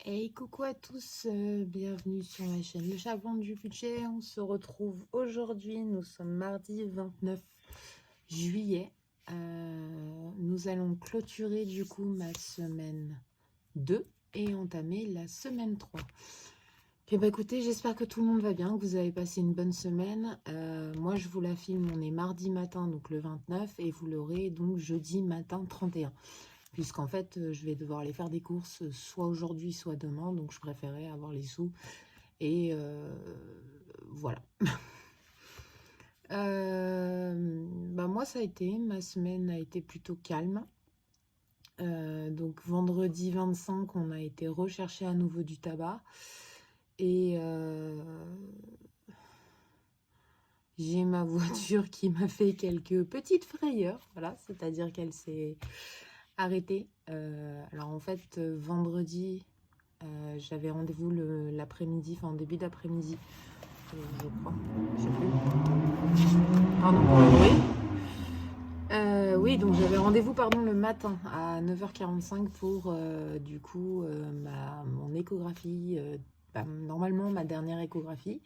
Hey, coucou à tous, bienvenue sur ma chaîne Le Charbon du Budget. On se retrouve aujourd'hui, nous sommes mardi 29 juillet. Nous allons clôturer du coup ma semaine 2 et entamer la semaine 3. Et bah écoutez, j'espère que tout le monde va bien, que vous avez passé une bonne semaine. Moi je vous la filme, on est mardi matin, donc le 29, et vous l'aurez donc jeudi matin 31. Puisqu'en fait, je vais devoir aller faire des courses soit aujourd'hui, soit demain. Donc, je préférais avoir les sous. Et voilà. Moi, ça a été. Ma semaine a été plutôt calme. Donc, vendredi 25, on a été rechercher à nouveau du tabac. Et j'ai ma voiture qui m'a fait quelques petites frayeurs. Voilà, c'est-à-dire qu'elle s'est arrêtée. Alors, en fait, vendredi... j'avais rendez-vous l'après-midi, enfin en début d'après-midi, je crois. Je sais plus. Pardon pour le bruit. Oui, donc j'avais rendez-vous le matin à 9h45 pour du coup mon échographie, normalement ma dernière échographie.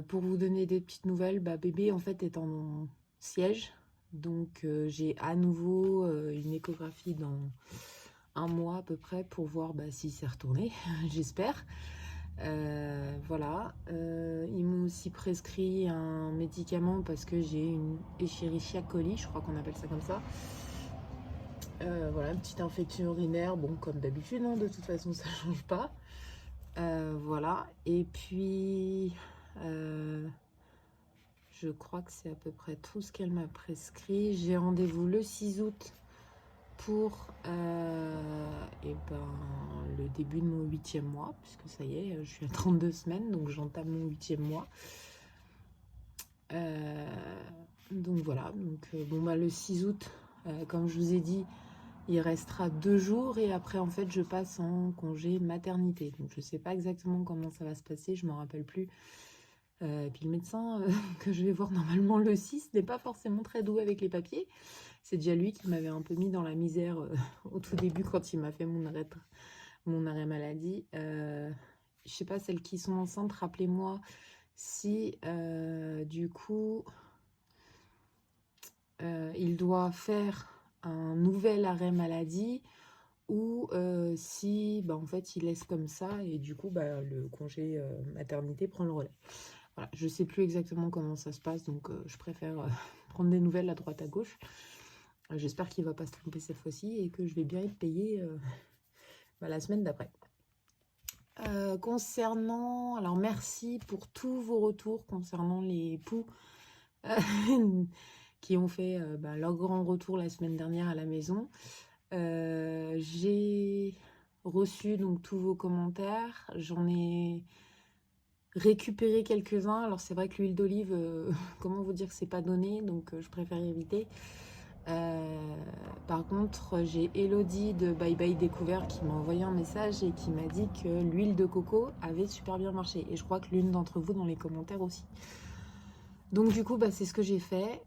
Pour vous donner des petites nouvelles, bébé en fait est en siège. Donc j'ai à nouveau une échographie dans un mois à peu près pour voir si c'est retourné, j'espère. Voilà. Ils m'ont aussi prescrit un médicament parce que j'ai une Escherichia coli, je crois qu'on appelle ça comme ça. Voilà, une petite infection urinaire, bon comme d'habitude, hein, de toute façon ça change pas. Voilà. Et puis je crois que c'est à peu près tout ce qu'elle m'a prescrit. J'ai rendez-vous le 6 août pour le début de mon 8e mois, puisque ça y est, je suis à 32 semaines, donc j'entame mon 8e mois. Donc voilà, le 6 août, comme je vous ai dit, il restera 2 jours et après en fait je passe en congé maternité. Donc je sais pas exactement comment ça va se passer, je m'en rappelle plus. Et puis le médecin que je vais voir normalement le 6 n'est pas forcément très doux avec les papiers. C'est déjà lui qui m'avait un peu mis dans la misère au tout début quand il m'a fait mon arrêt maladie. Je sais pas, celles qui sont enceintes, rappelez-moi si du coup il doit faire un nouvel arrêt maladie ou si en fait il laisse comme ça et du coup le congé maternité prend le relais. Voilà, je sais plus exactement comment ça se passe, donc je préfère prendre des nouvelles à droite à gauche. J'espère qu'il va pas se tromper cette fois-ci et que je vais bien être payée la semaine d'après. Alors merci pour tous vos retours concernant les poux qui ont fait leur grand retour la semaine dernière à la maison. J'ai reçu donc tous vos commentaires, j'en ai récupéré quelques-uns. Alors c'est vrai que l'huile d'olive, comment vous dire que c'est pas donné, donc je préfère éviter. Par contre, j'ai Elodie de Bye Bye Découvert qui m'a envoyé un message et qui m'a dit que l'huile de coco avait super bien marché. Et je crois que l'une d'entre vous dans les commentaires aussi. Donc du coup, c'est ce que j'ai fait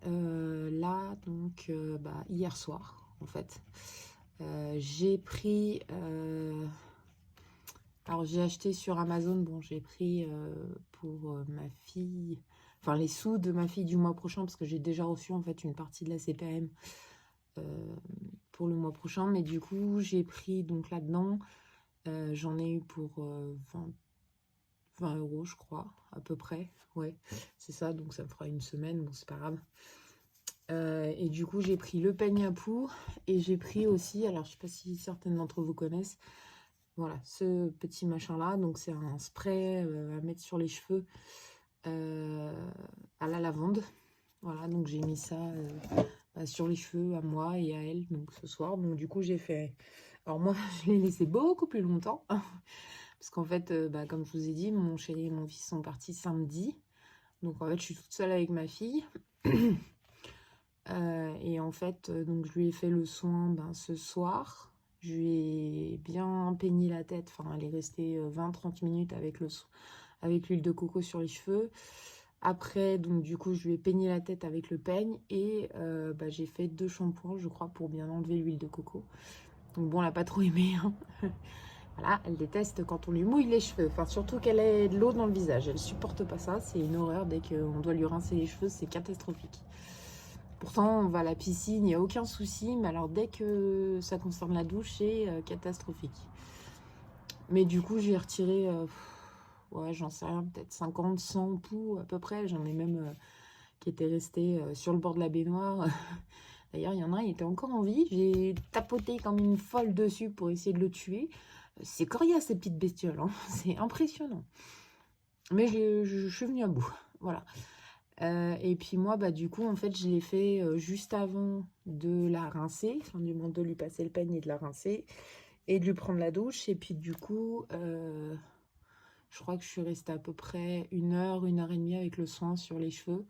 hier soir en fait. J'ai pris... alors j'ai acheté sur Amazon, j'ai pris pour ma fille... Enfin les sous de ma fille du mois prochain parce que j'ai déjà reçu en fait une partie de la CPM pour le mois prochain. Mais du coup j'ai pris donc là-dedans, j'en ai eu pour 20 € je crois à peu près. Ouais c'est ça, donc ça me fera une semaine, bon c'est pas grave. Et du coup j'ai pris le peigne à poux et j'ai pris aussi, alors je sais pas si certaines d'entre vous connaissent, voilà ce petit machin là, donc c'est un spray à mettre sur les cheveux à la lavande. Voilà, donc j'ai mis ça sur les cheveux à moi et à elle donc ce soir. Donc du coup j'ai fait, alors moi je l'ai laissé beaucoup plus longtemps parce qu'en fait comme je vous ai dit, mon chéri et mon fils sont partis samedi, donc en fait je suis toute seule avec ma fille. Et en fait donc je lui ai fait le soin ce soir, je lui ai bien peigné la tête, enfin elle est restée 20-30 minutes avec l'huile de coco sur les cheveux. Après donc du coup je lui ai peigné la tête avec le peigne et j'ai fait 2 shampoings je crois pour bien enlever l'huile de coco. Donc bon, elle n'a pas trop aimé hein. Voilà, elle déteste quand on lui mouille les cheveux. Enfin, surtout qu'elle ait de l'eau dans le visage. Elle supporte pas ça. C'est une horreur. Dès qu'on doit lui rincer les cheveux, c'est catastrophique. Pourtant, on va à la piscine, il n'y a aucun souci. Mais alors, dès que ça concerne la douche, c'est catastrophique. Mais du coup, j'ai retiré, ouais, j'en sais rien, peut-être 50, 100 poux à peu près. J'en ai même qui étaient restés sur le bord de la baignoire. D'ailleurs, il y en a un, il était encore en vie. J'ai tapoté comme une folle dessus pour essayer de le tuer. C'est coriace, ces petites bestioles. Hein. C'est impressionnant. Mais je suis venue à bout. Voilà. Et puis moi, bah, du coup, en fait, je l'ai fait juste avant de la rincer. Enfin, du moins de lui passer le peigne et de la rincer. Et de lui prendre la douche. Et puis du coup, je crois que je suis restée à peu près 1 heure et demie avec le soin sur les cheveux.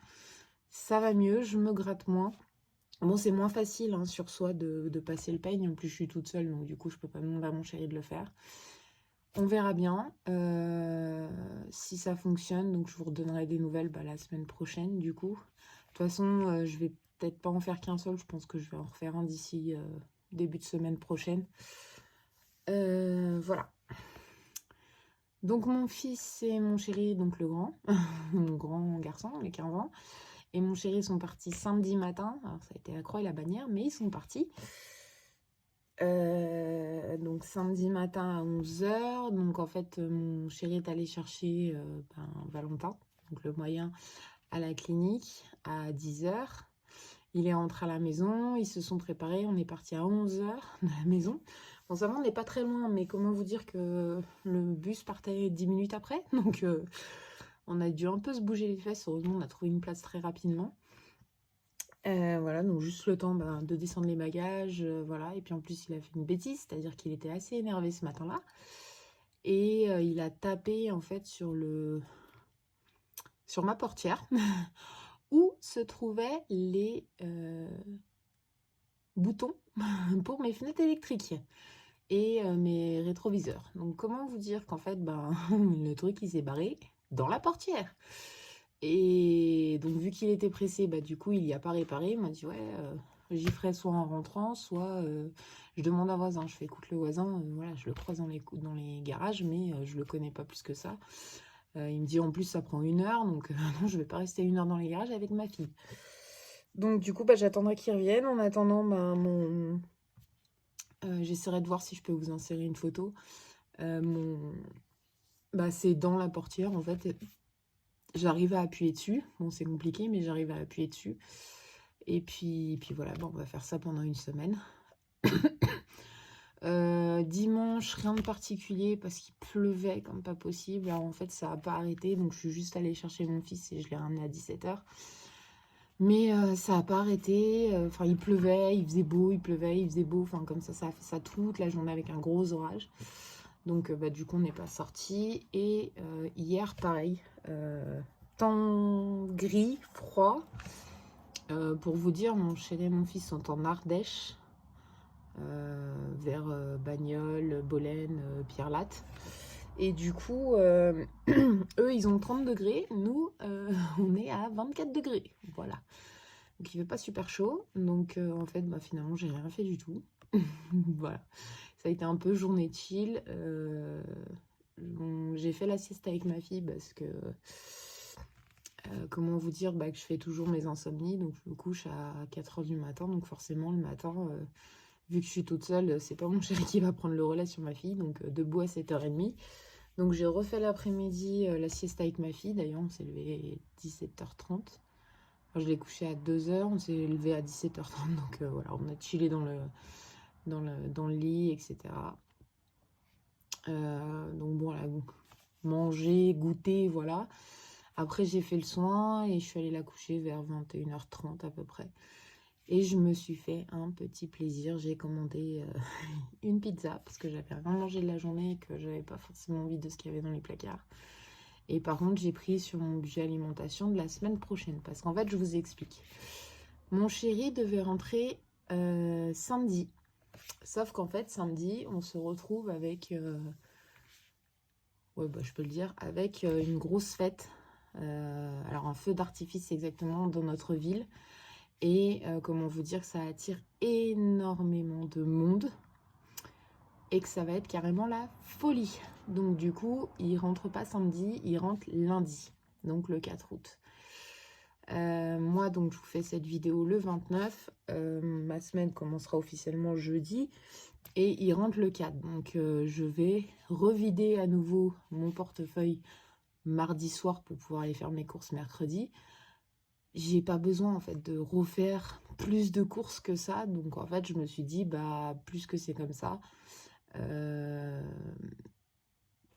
Ça va mieux, je me gratte moins. Bon, c'est moins facile hein, sur soi de passer le peigne. En plus, je suis toute seule, donc du coup, je peux pas demander à mon chéri de le faire. On verra bien si ça fonctionne. Donc, je vous redonnerai des nouvelles la semaine prochaine, du coup. De toute façon, je vais peut-être pas en faire qu'un seul. Je pense que je vais en refaire un d'ici début de semaine prochaine. Voilà. Donc, mon fils et mon chéri, donc le grand, mon grand garçon, les 15 ans, et mon chéri sont partis samedi matin. Alors, ça a été la croix et la bannière, mais ils sont partis. Donc, samedi matin à 11 h. Donc, en fait, mon chéri est allé chercher Valentin, donc le moyen, à la clinique à 10 h. Il est rentré à la maison, ils se sont préparés, on est parti à 11 h de la maison. Bon, ça va, on n'est pas très loin, mais comment vous dire que le bus partait 10 minutes après. Donc, on a dû un peu se bouger les fesses. Heureusement, on a trouvé une place très rapidement. Voilà, donc juste le temps de descendre les bagages, voilà. Et puis en plus, il a fait une bêtise, c'est-à-dire qu'il était assez énervé ce matin-là. Et il a tapé en fait sur ma portière où se trouvaient les boutons pour mes fenêtres électriques et mes rétroviseurs. Donc comment vous dire qu'en fait, le truc il s'est barré dans la portière. Et donc vu qu'il était pressé, du coup il n'y a pas réparé. Il m'a dit ouais, j'y ferai soit en rentrant, soit je demande à un voisin. Je fais écoute le voisin, voilà, je le croise dans les garages, mais je le connais pas plus que ça. Il me dit en plus ça prend 1 heure, donc non, je vais pas rester 1 heure dans les garages avec ma fille. Donc du coup j'attendrai qu'il revienne. En attendant, j'essaierai de voir si je peux vous insérer une photo. C'est dans la portière en fait. J'arrive à appuyer dessus. Bon, c'est compliqué, mais j'arrive à appuyer dessus. Et puis voilà, on va faire ça pendant 1 semaine. Dimanche, rien de particulier parce qu'il pleuvait comme pas possible. Alors en fait, ça n'a pas arrêté. Donc je suis juste allée chercher mon fils et je l'ai ramené à 17 h. Mais ça n'a pas arrêté. Enfin, il pleuvait, il faisait beau, il pleuvait, il faisait beau. Enfin, comme ça a fait ça toute la journée avec un gros orage. Donc du coup, on n'est pas sorti. Et hier, pareil. Temps gris, froid. Pour vous dire, mon chéri et mon fils sont en Ardèche, vers Bagnoles, Bolène, Pierre-Latte. Et du coup, eux, ils ont 30 degrés. Nous, on est à 24 degrés. Voilà. Donc, il fait pas super chaud. Donc, en fait, finalement, j'ai rien fait du tout. Voilà. Ça a été un peu journée chill. J'ai fait la sieste avec ma fille parce que... comment vous dire que je fais toujours mes insomnies, donc je me couche à 4 h du matin, donc forcément le matin, vu que je suis toute seule, c'est pas mon chéri qui va prendre le relais sur ma fille, donc debout à 7 h 30. Donc j'ai refait l'après-midi la sieste avec ma fille, d'ailleurs on s'est levé à 17 h 30. Enfin, je l'ai couché à 2 h, on s'est levé à 17 h 30, donc voilà, on a chillé dans le lit, etc. Donc bon, voilà, manger, goûter, voilà. Après, j'ai fait le soin et je suis allée la coucher vers 21 h 30 à peu près. Et je me suis fait un petit plaisir. J'ai commandé une pizza parce que j'avais rien mangé de la journée et que j'avais pas forcément envie de ce qu'il y avait dans les placards. Et par contre, j'ai pris sur mon budget alimentation de la semaine prochaine. Parce qu'en fait, je vous explique. Mon chéri devait rentrer samedi. Sauf qu'en fait, samedi, on se retrouve avec... je peux le dire. Avec une grosse fête. Alors un feu d'artifice exactement dans notre ville. Et comment vous dire que ça attire énormément de monde. et que ça va être carrément la folie. Donc du coup, il rentre pas samedi, il rentre lundi, donc le 4 août. Moi, donc, je vous fais cette vidéo le 29. Ma semaine commencera officiellement jeudi et il rentre le 4. Donc, je vais revider à nouveau mon portefeuille mardi soir pour pouvoir aller faire mes courses mercredi. J'ai pas besoin, en fait, de refaire plus de courses que ça. Donc, en fait, je me suis dit, bah, plus que c'est comme ça,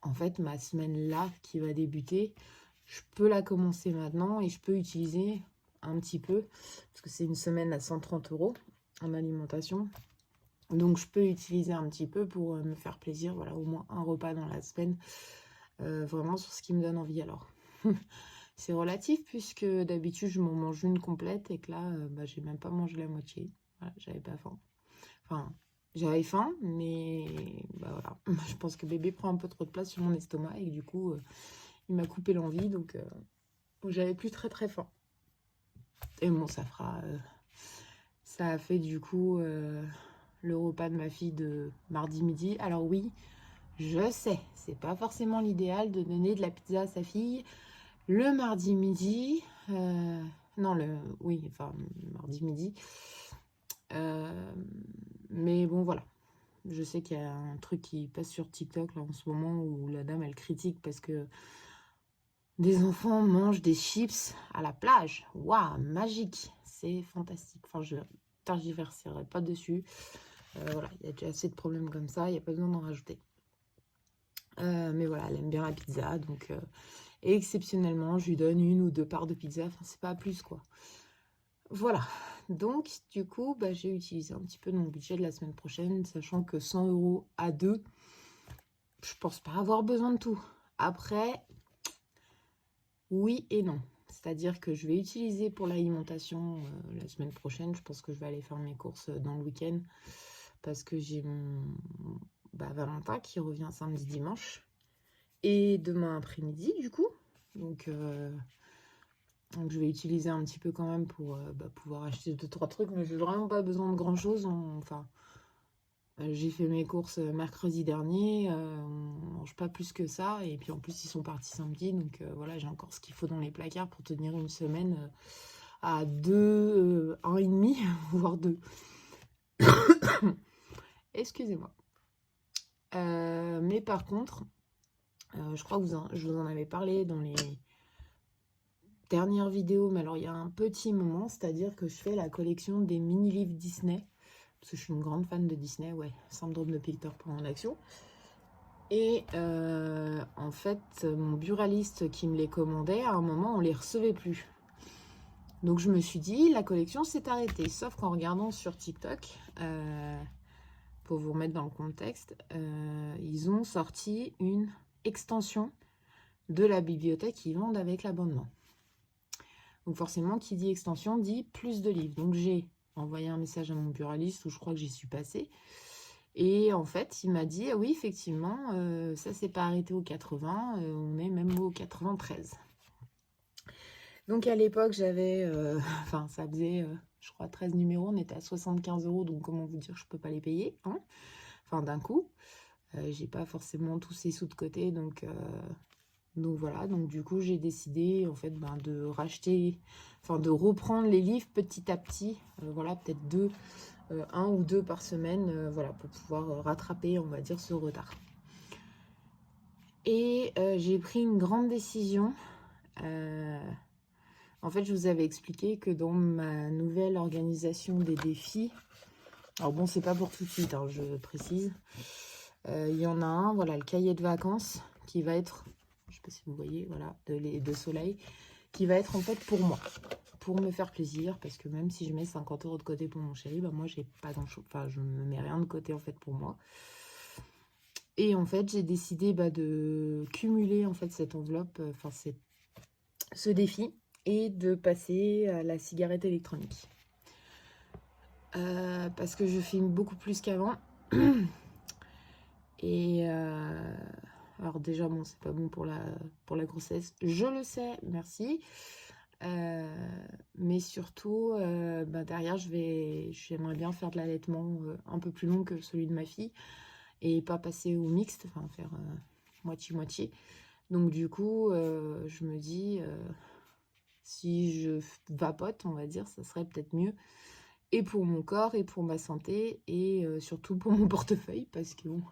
en fait, ma semaine là qui va débuter, je peux la commencer maintenant et je peux utiliser un petit peu, parce que c'est une semaine à 130 € en alimentation. Donc, je peux utiliser un petit peu pour me faire plaisir. Voilà, au moins un repas dans la semaine, vraiment sur ce qui me donne envie. Alors, c'est relatif puisque d'habitude, je m'en mange une complète et que là, bah, j'ai même pas mangé la moitié. Voilà, j'avais pas faim. Enfin, j'avais faim, mais bah voilà. Je pense que bébé prend un peu trop de place sur mon estomac et que du coup, il m'a coupé l'envie, donc j'avais plus très faim. Et bon, ça a fait du coup le repas de ma fille de mardi midi. Alors oui, je sais, c'est pas forcément l'idéal de donner de la pizza à sa fille le mardi midi. Non, mardi midi. Mais bon, voilà. Je sais qu'il y a un truc qui passe sur TikTok là en ce moment où la dame elle critique parce que des enfants mangent des chips à la plage. Waouh, magique, c'est fantastique. Enfin, je tergiverserai pas dessus. Voilà, il y a déjà assez de problèmes comme ça, il n'y a pas besoin d'en rajouter. Mais voilà, elle aime bien la pizza, donc exceptionnellement, je lui donne 1 ou 2 parts de pizza. Enfin, c'est pas plus quoi. Voilà, donc du coup, bah, j'ai utilisé un petit peu de mon budget de la semaine prochaine, sachant que 100 € à 2, je pense pas avoir besoin de tout. Après, oui et non. C'est-à-dire que je vais utiliser pour l'alimentation la semaine prochaine. Je pense que je vais aller faire mes courses dans le week-end parce que j'ai mon Valentin qui revient samedi, dimanche et demain après-midi du coup. Donc je vais utiliser un petit peu quand même pour pouvoir acheter 2-3 trucs, mais j'ai vraiment pas besoin de grand-chose. Enfin, j'ai fait mes courses mercredi dernier, on mange pas plus que ça. Et puis en plus, ils sont partis samedi, donc voilà, j'ai encore ce qu'il faut dans les placards pour tenir une semaine à 1,5, voire 2. Excusez-moi. Mais par contre, je crois que je vous en avais parlé dans les dernières vidéos, mais alors il y a un petit moment, c'est-à-dire que je fais la collection des mini-livres Disney, parce que je suis une grande fan de Disney, ouais, syndrome de Peter Pan en action. Et en fait, mon buraliste qui me les commandait, à un moment, on les recevait plus. Donc je me suis dit, la collection s'est arrêtée. Sauf qu'en regardant sur TikTok, pour vous remettre dans le contexte, ils ont sorti une extension de la bibliothèque qu'ils vendent avec l'abonnement. Donc forcément, qui dit extension dit plus de livres. Donc j'ai envoyé un message à mon buraliste où je crois que j'y suis passée. Et en fait, il m'a dit, ah oui, effectivement, ça s'est pas arrêté au 80, on est même au 93. Donc à l'époque, j'avais, enfin ça faisait, je crois, 13 numéros, on était à 75 €, donc comment vous dire, je peux pas les payer, hein, enfin d'un coup. J'ai pas forcément tous ces sous de côté, donc voilà, donc du coup j'ai décidé en fait de racheter, enfin de reprendre les livres petit à petit, voilà, peut-être 1 ou 2 par semaine, voilà, pour pouvoir rattraper, on va dire, ce retard. Et j'ai pris une grande décision. En fait, je vous avais expliqué que dans ma nouvelle organisation des défis, alors bon, c'est pas pour tout de suite, hein, je précise, il y en a un, voilà, le cahier de vacances, qui va être, je sais pas si vous voyez, voilà, de soleil, qui va être en fait pour moi, pour me faire plaisir, parce que même si je mets 50 € de côté pour mon chéri, bah moi j'ai pas grand chose, enfin je ne mets rien de côté en fait pour moi. Et en fait j'ai décidé de cumuler en fait cette enveloppe, enfin ce défi, et de passer à la cigarette électronique. Parce que je filme beaucoup plus qu'avant. Et alors déjà, bon, c'est pas bon pour la grossesse, je le sais, merci. Mais surtout, derrière, j'aimerais bien faire de l'allaitement un peu plus long que celui de ma fille. et pas passer au mixte, enfin faire moitié-moitié. Donc du coup, je me dis, si je vapote, on va dire, ça serait peut-être mieux. Et pour mon corps, et pour ma santé, et surtout pour mon portefeuille, parce que bon,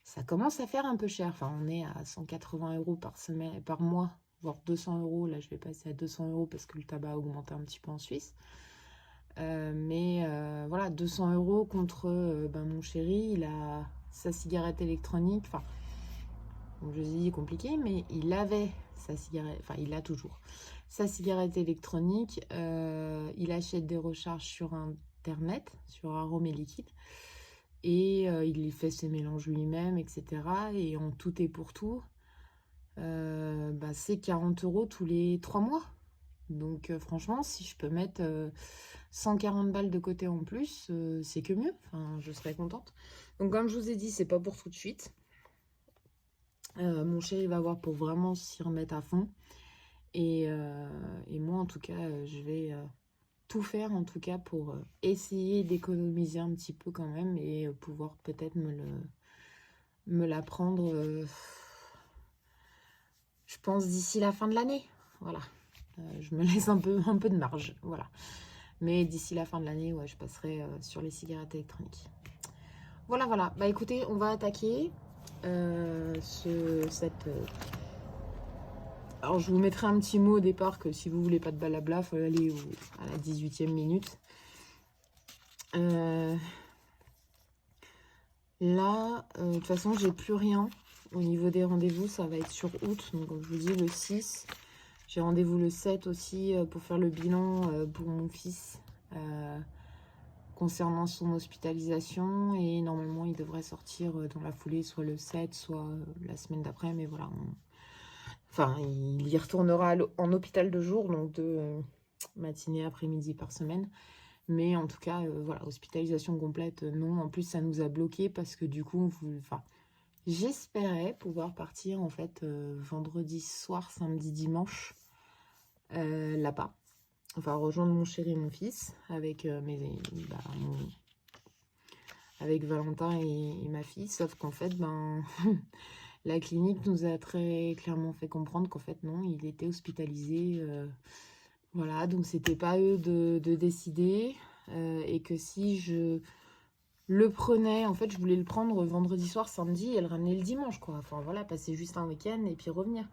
ça commence à faire un peu cher. Enfin, on est à 180 € par semaine, par mois, voire 200 €. Là, je vais passer à 200 € parce que le tabac a augmenté un petit peu en Suisse. Mais voilà, 200 € contre mon chéri, il a sa cigarette électronique. Enfin, donc je dis compliqué, mais il avait sa cigarette, enfin il a toujours sa cigarette électronique. Il achète des recharges sur internet, sur Arôme et Liquide, et il fait ses mélanges lui-même, etc. Et en tout et pour tout, c'est 40 € tous les 3 mois. Donc franchement, si je peux mettre 140 balles de côté en plus, c'est que mieux. Enfin, je serais contente. Donc comme je vous ai dit, c'est pas pour tout de suite. Mon chéri va voir pour vraiment s'y remettre à fond. Et moi, en tout cas, je vais tout faire, en tout cas, pour essayer d'économiser un petit peu quand même et pouvoir peut-être me la prendre, je pense, d'ici la fin de l'année. Voilà. Je me laisse un peu de marge. Voilà. Mais d'ici la fin de l'année, ouais, je passerai sur les cigarettes électroniques. Voilà, voilà. Bah écoutez, on va attaquer Alors, je vous mettrai un petit mot au départ que si vous voulez pas de blabla, il faut aller à la 18e minute. Là, de toute façon, j'ai plus rien. Au niveau des rendez-vous, ça va être sur août. Donc, comme je vous dis, le 6. J'ai rendez-vous le 7 aussi pour faire le bilan pour mon fils concernant son hospitalisation. Et normalement, il devrait sortir dans la foulée, soit le 7, soit la semaine d'après. Mais voilà, enfin, il y retournera en hôpital de jour, donc de matinée, après-midi par semaine. Mais en tout cas, voilà, hospitalisation complète, non. En plus, ça nous a bloqué parce que du coup, j'espérais pouvoir partir en fait vendredi soir, samedi, dimanche là-bas. Enfin, rejoindre mon chéri et mon fils avec avec Valentin et ma fille. Sauf qu'en fait, la clinique nous a très clairement fait comprendre qu'en fait, non, il était hospitalisé. Voilà, donc c'était pas à eux de décider. Et que si je le prenais, en fait, je voulais le prendre vendredi soir, samedi, et le ramener le dimanche, quoi. Enfin, voilà, passer juste un week-end et puis revenir.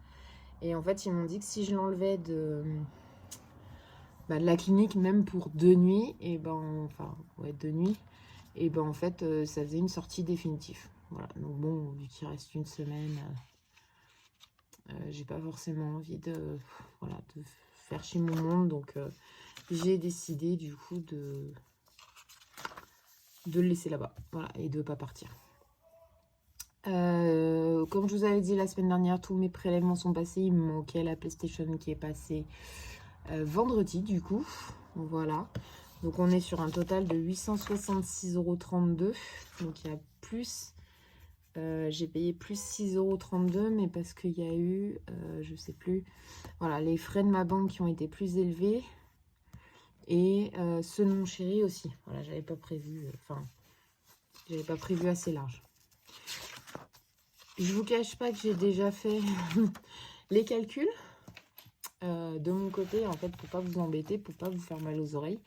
Et en fait, ils m'ont dit que si je l'enlevais de la clinique, même pour 2 nuits, et 2 nuits, et en fait, ça faisait une sortie définitive. Voilà, donc bon, vu qu'il reste une semaine, j'ai pas forcément envie de faire chier mon monde, donc j'ai décidé du coup de le laisser là-bas, voilà, et de pas partir. Comme je vous avais dit la semaine dernière, tous mes prélèvements sont passés. Il me manquait la PlayStation qui est passée vendredi, du coup. Voilà. Donc, on est sur un total de 866,32 €. Donc, il y a plus. J'ai payé plus 6,32 €, mais parce qu'il y a eu, je sais plus, voilà, les frais de ma banque qui ont été plus élevés. Et ceux de mon chéri aussi. Voilà, j'avais pas prévu, j'avais pas prévu assez large. Je vous cache pas que j'ai déjà fait les calculs de mon côté, en fait, pour pas vous embêter, pour pas vous faire mal aux oreilles.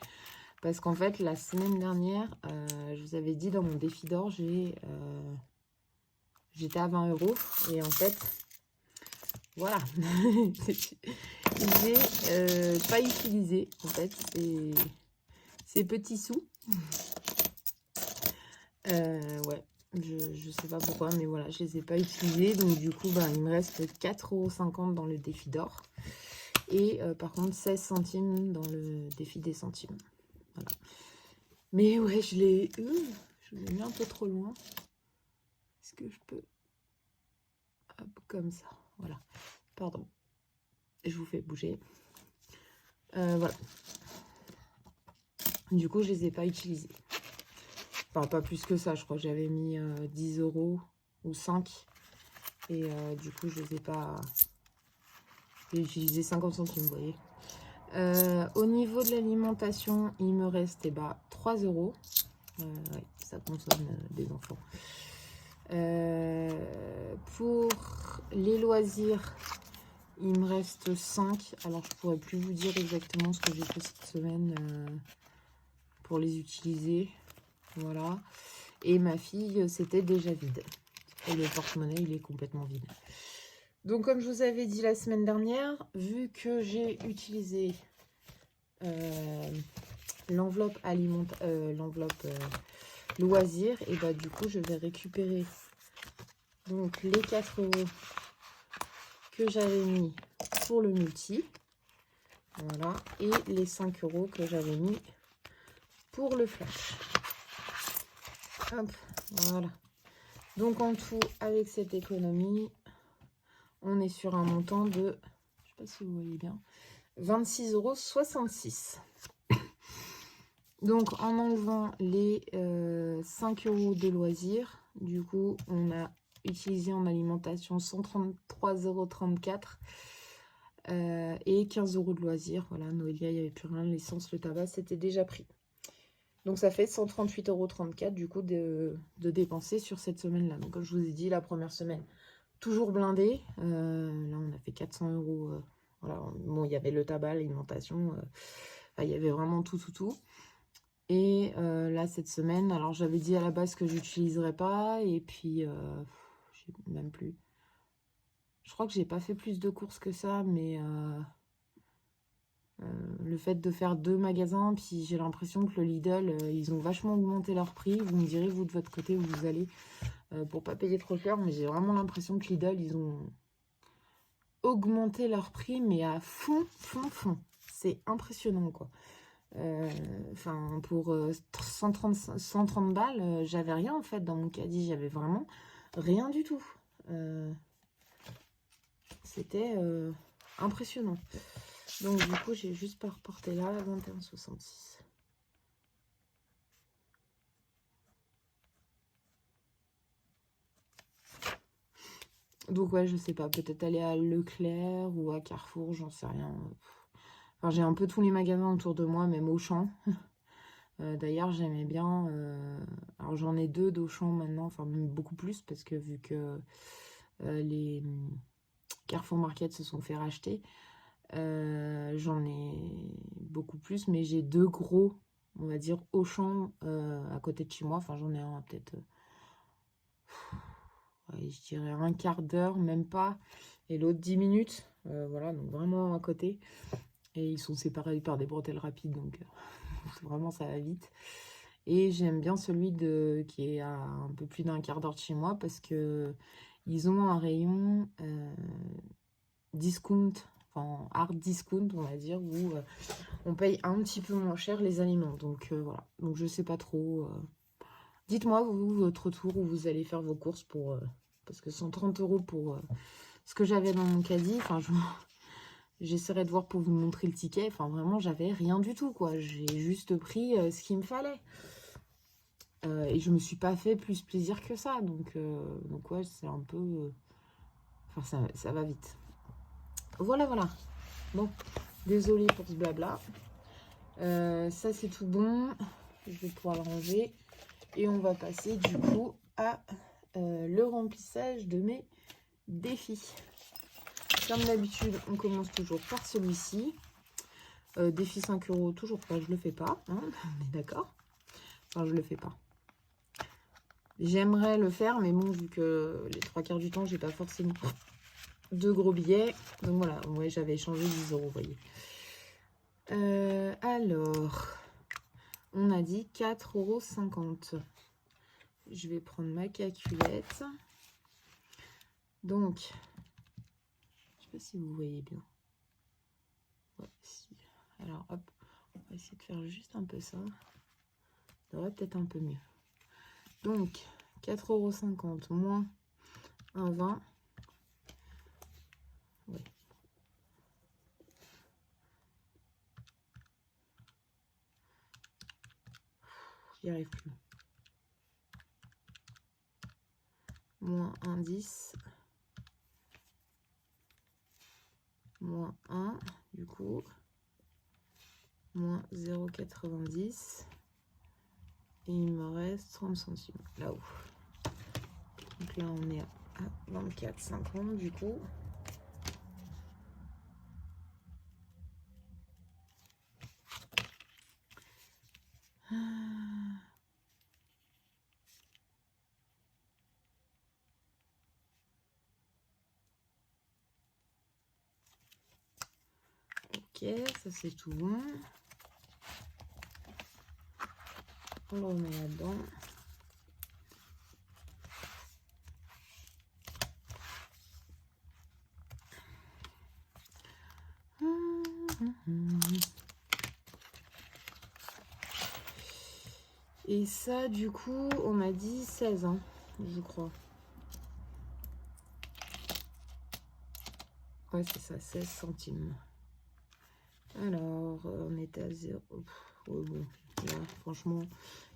Parce qu'en fait, la semaine dernière, je vous avais dit dans mon défi d'or, j'étais à 20 €. Et en fait, voilà, j'ai pas utilisé, en fait, ces petits sous. Ouais. Je sais pas pourquoi, mais voilà, je les ai pas utilisés. Donc du coup, il me reste 4,50 € dans le défi d'or. Et par contre, 16 centimes dans le défi des centimes. Voilà. Mais ouais, je l'ai mis un peu trop loin. Est-ce que je peux... Hop, comme ça. Voilà. Pardon. Je vous fais bouger. Voilà. Du coup, je les ai pas utilisés. Enfin, pas plus que ça. Je crois que j'avais mis 10 € ou 5. Et du coup, je les ai pas... J'ai utilisé 50 centimes, vous voyez. Au niveau de l'alimentation, il me reste 3 €. Ouais, ça consomme des enfants. Pour les loisirs, il me reste 5. Alors, je pourrais plus vous dire exactement ce que j'ai fait cette semaine pour les utiliser. Voilà. Et ma fille, c'était déjà vide. Et le porte-monnaie, il est complètement vide. Donc, comme je vous avais dit la semaine dernière, vu que j'ai utilisé l'enveloppe loisir, et bah du coup, je vais récupérer donc les 4 € que j'avais mis pour le multi. Voilà. Et les 5 € que j'avais mis pour le flash. Hop, voilà. Donc en tout, avec cette économie, on est sur un montant de, je sais pas si vous voyez bien, 26,66 €. Donc en enlevant les 5 € de loisirs, du coup on a utilisé en alimentation 133,34 € et 15 € de loisirs. Voilà, Noélia, il n'y avait plus rien, l'essence, le tabac, c'était déjà pris. Donc ça fait 138,34 € du coup de dépenser sur cette semaine-là. Donc comme je vous ai dit, la première semaine, toujours blindée. Là on a fait 400 €. Voilà. Bon, il y avait le tabac, l'alimentation. Enfin, il y avait vraiment tout. Et là cette semaine, alors j'avais dit à la base que j'utiliserais pas. Et puis, je sais même plus. Je crois que j'ai pas fait plus de courses que ça, mais... le fait de faire 2 magasins, puis j'ai l'impression que le Lidl, ils ont vachement augmenté leur prix. Vous me direz, vous, de votre côté, où vous allez pour pas payer trop cher. Mais j'ai vraiment l'impression que Lidl, ils ont augmenté leur prix, mais à fond. C'est impressionnant, quoi. Enfin, pour 130 balles, j'avais rien, en fait, dans mon caddie. J'avais vraiment rien du tout. C'était impressionnant. Donc du coup, j'ai juste pas reporté là, 21,66 €. Donc ouais, je sais pas, peut-être aller à Leclerc ou à Carrefour, j'en sais rien. Enfin, j'ai un peu tous les magasins autour de moi, même Auchan. D'ailleurs, j'aimais bien... alors j'en ai 2 d'Auchan maintenant, enfin même beaucoup plus, parce que vu que les Carrefour Market se sont fait racheter, j'en ai beaucoup plus, mais j'ai 2 gros, on va dire, Auchan à côté de chez moi. Enfin, j'en ai un peut-être, ouais, je dirais un quart d'heure, même pas, et l'autre 10 minutes. Voilà, donc vraiment à côté. Et ils sont séparés par des bretelles rapides, donc vraiment ça va vite. Et j'aime bien celui qui est à un peu plus d'un quart d'heure de chez moi, parce que ils ont un rayon discount, enfin hard discount, on va dire, où on paye un petit peu moins cher les aliments. Donc voilà, donc je sais pas trop. Dites-moi, vous, votre tour, où vous allez faire vos courses pour... parce que 130 € pour ce que j'avais dans mon caddie. Enfin, j'essaierai de voir pour vous montrer le ticket. Enfin, vraiment, j'avais rien du tout, quoi. J'ai juste pris ce qu'il me fallait. Et je me suis pas fait plus plaisir que ça. Donc ouais, c'est un peu... Enfin, ça va vite. Voilà. Bon, désolée pour ce blabla. Ça, c'est tout bon. Je vais pouvoir le ranger. Et on va passer, du coup, à le remplissage de mes défis. Comme d'habitude, on commence toujours par celui-ci. Défi 5 €, toujours pas, je le fais pas. Hein, on est d'accord? Enfin, je le fais pas. J'aimerais le faire, mais bon, vu que les 3/4 du temps, j'ai pas forcément de gros billets. Donc voilà, ouais, j'avais échangé 10 €, vous voyez. Alors, on a dit 4,50 €. Je vais prendre ma calculette. Donc, je sais pas si vous voyez bien. Ouais, si. Alors, hop, on va essayer de faire juste un peu ça. Ça devrait peut-être un peu mieux. Donc, 4,50 € moins 1,20 €. Ouais. J'y arrive plus. Moins 1,10 €. Moins 1, du coup. Moins 0,90. Et il me reste 30 centimes, là-haut. Donc là, on est à 24,50 du coup. Ok, ça c'est tout bon. On le remet là-dedans. Et ça, du coup, on m'a dit 16, hein, je crois. Ouais, c'est ça, 16 centimes. Alors, on était à 0. Ouais, bon, là, franchement,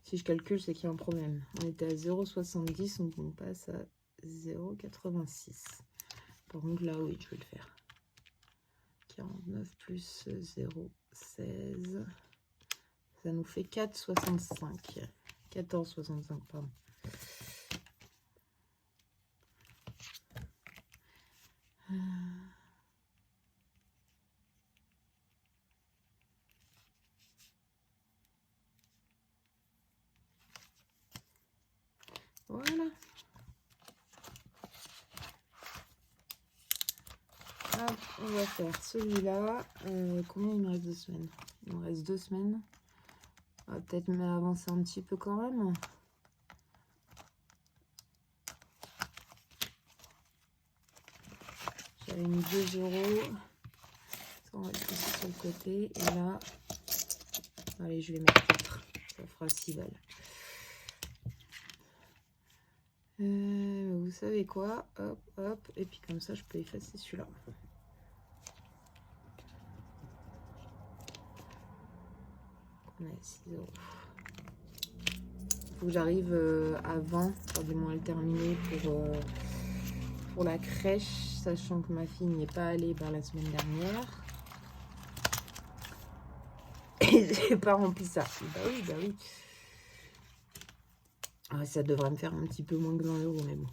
si je calcule, c'est qu'il y a un problème. On était à 0,70, donc on passe à 0,86. Par contre, là, oui, je vais le faire. 49 plus 0,16. Ça nous fait 4,65. 14,65, pardon. Voilà. Hop, on va faire celui-là. Combien il me reste de semaines? Il me reste 2 semaines. On va peut-être avancer un petit peu quand même. J'avais mis 2 €. Ça, on va le pousser sur le côté. Et là, allez, je vais mettre 4. Ça fera 6 balles. Vous savez quoi? Hop, hop. Et puis comme ça, je peux effacer celui-là. On est à 6 €. Faut que j'arrive à 20, enfin du moins à le terminer pour la crèche, sachant que ma fille n'y est pas allée la semaine dernière. Et j'ai pas rempli ça. Bah oui, bah oui. Ah, ça devrait me faire un petit peu moins que 20 €, mais bon.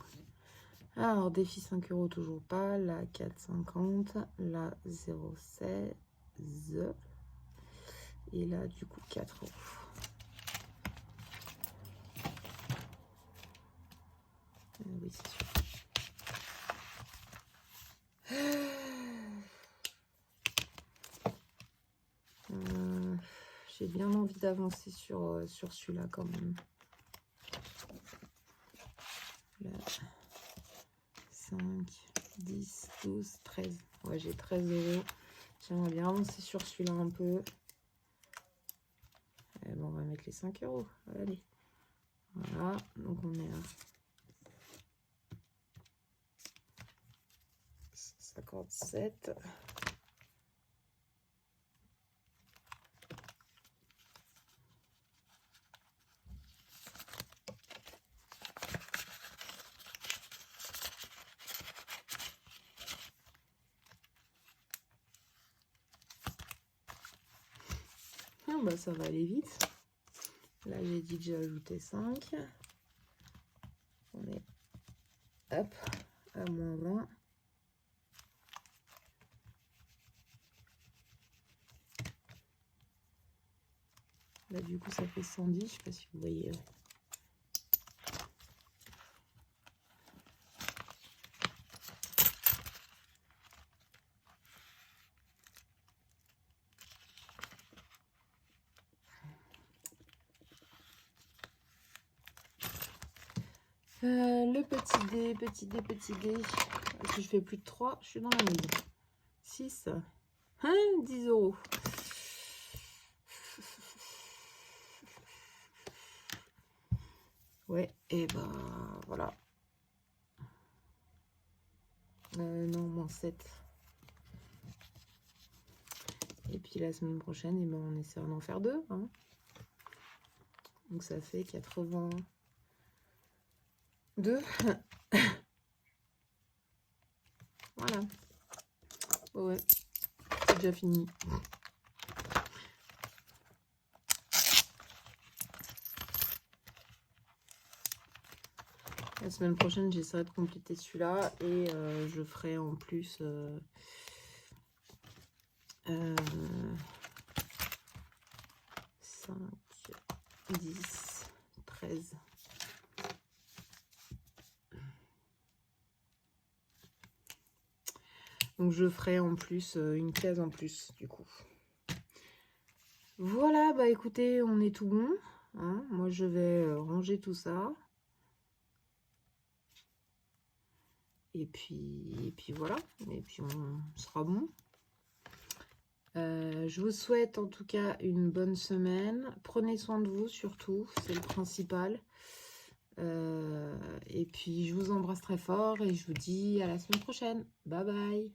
Alors, défi 5 € toujours pas. Là, 4,50. Là, 0,16. Et là, du coup, 4 €. Oui, c'est sûr. J'ai bien envie d'avancer sur celui-là quand même. Là, 5, 10, 12, 13. Ouais, j'ai 13 €. J'aimerais bien avancer sur celui-là un peu. Et bon, on va mettre les 5 €. Allez. Voilà. Donc, on est à 57. Ah, bah, ça va aller vite. Là, j'ai dit que j'ai ajouté 5. On est, hop, à moins 20. Là, du coup, ça fait 110. Je sais pas si vous voyez. Le petit dé. Si je fais plus de 3, je suis dans la mise. 6. Hein, 10 €. Ouais, et ben voilà. Non, moins 7. Et puis la semaine prochaine, et ben, on essaiera d'en faire 2. Hein. Donc ça fait 82. Voilà. Ouais, c'est déjà fini. La semaine prochaine, j'essaierai de compléter celui-là et je ferai en plus 5, 10, 13. Donc je ferai en plus une case en plus du coup. Voilà, bah écoutez, on est tout bon. Hein. Moi je vais ranger tout ça. Et puis voilà, et puis on sera bon. Je vous souhaite en tout cas une bonne semaine. Prenez soin de vous surtout, c'est le principal. Et puis je vous embrasse très fort et je vous dis à la semaine prochaine. Bye bye.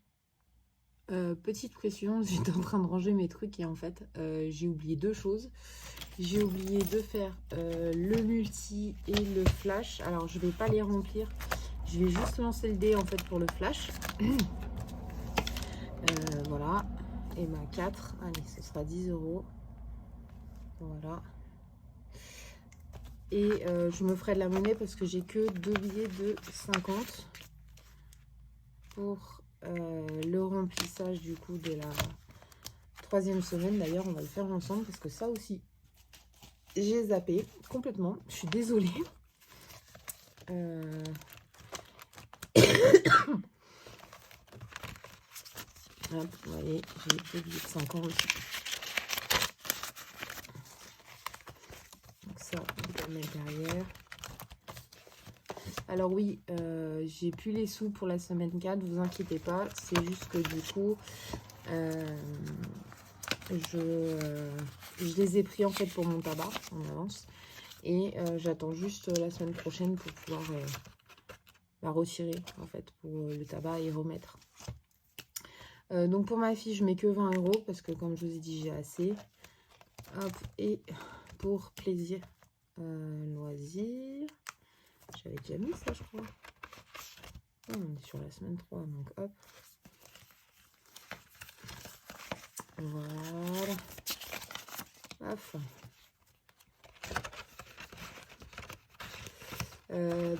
Petite précision, j'étais en train de ranger mes trucs et en fait j'ai oublié deux choses. J'ai oublié de faire le multi et le flash. Alors je vais pas les remplir. Je vais juste lancer le dé en fait pour le flash. Voilà. Et ma 4. Allez, ce sera 10 €. Voilà. Et je me ferai de la monnaie parce que j'ai que 2 billets de 50 pour le remplissage du coup de la 3e semaine. D'ailleurs, on va le faire ensemble parce que ça aussi, j'ai zappé complètement. Je suis désolée. Hop, vous voyez, j'ai 2 billets de 50. Donc ça, on va le mettre derrière. Alors oui, j'ai plus les sous pour la semaine 4, vous inquiétez pas. C'est juste que du coup, je les ai pris en fait pour mon tabac en avance. Et j'attends juste la semaine prochaine pour pouvoir la retirer en fait pour le tabac et remettre. Donc pour ma fille, je mets que 20 € parce que comme je vous ai dit, j'ai assez. Hop, et pour plaisir, loisir. J'avais déjà mis ça, je crois. Oh, on est sur la semaine 3, donc hop. Voilà. Hop.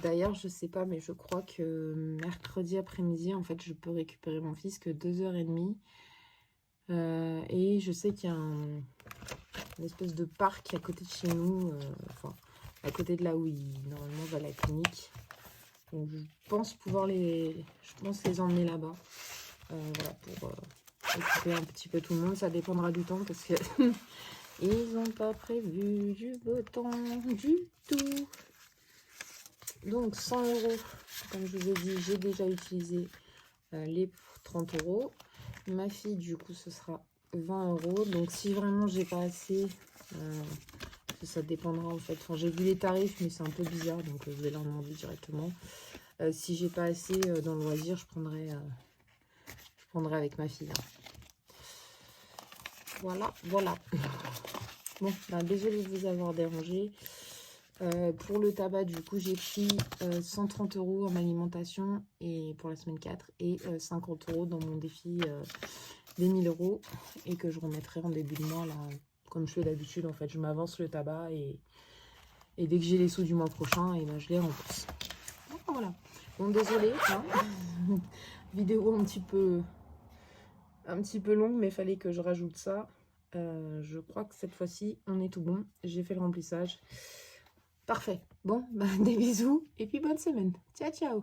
D'ailleurs, je sais pas, mais je crois que mercredi après-midi, en fait, je peux récupérer mon fils que 2h30. Et je sais qu'il y a une espèce de parc à côté de chez nous, enfin, à côté de là où il normalement va à la clinique. Donc, je pense pouvoir les emmener là-bas. Voilà, pour occuper un petit peu tout le monde. Ça dépendra du temps parce que ils n'ont pas prévu du beau temps du tout. Donc 100 €, comme je vous ai dit, j'ai déjà utilisé les 30 €. Ma fille, du coup, ce sera 20 €. Donc si vraiment j'ai pas assez, ça dépendra en fait. Enfin, j'ai vu les tarifs, mais c'est un peu bizarre, donc je vais leur demander directement. Si j'ai pas assez dans le loisir, je prendrai avec ma fille. Voilà, voilà. Bon, bah, désolée de vous avoir dérangé. Pour le tabac, du coup, j'ai pris 130 € en alimentation et pour la semaine 4 et 50 € dans mon défi des 1000 € et que je remettrai en début de mois, là, comme je fais d'habitude. En fait, je m'avance le tabac et dès que j'ai les sous du mois prochain, et ben, je les rembourse. Voilà. Bon, désolée, hein. Vidéo un petit peu longue, mais il fallait que je rajoute ça. Je crois que cette fois-ci, on est tout bon. J'ai fait le remplissage. Parfait. Bon, bah, des bisous et puis bonne semaine. Ciao, ciao.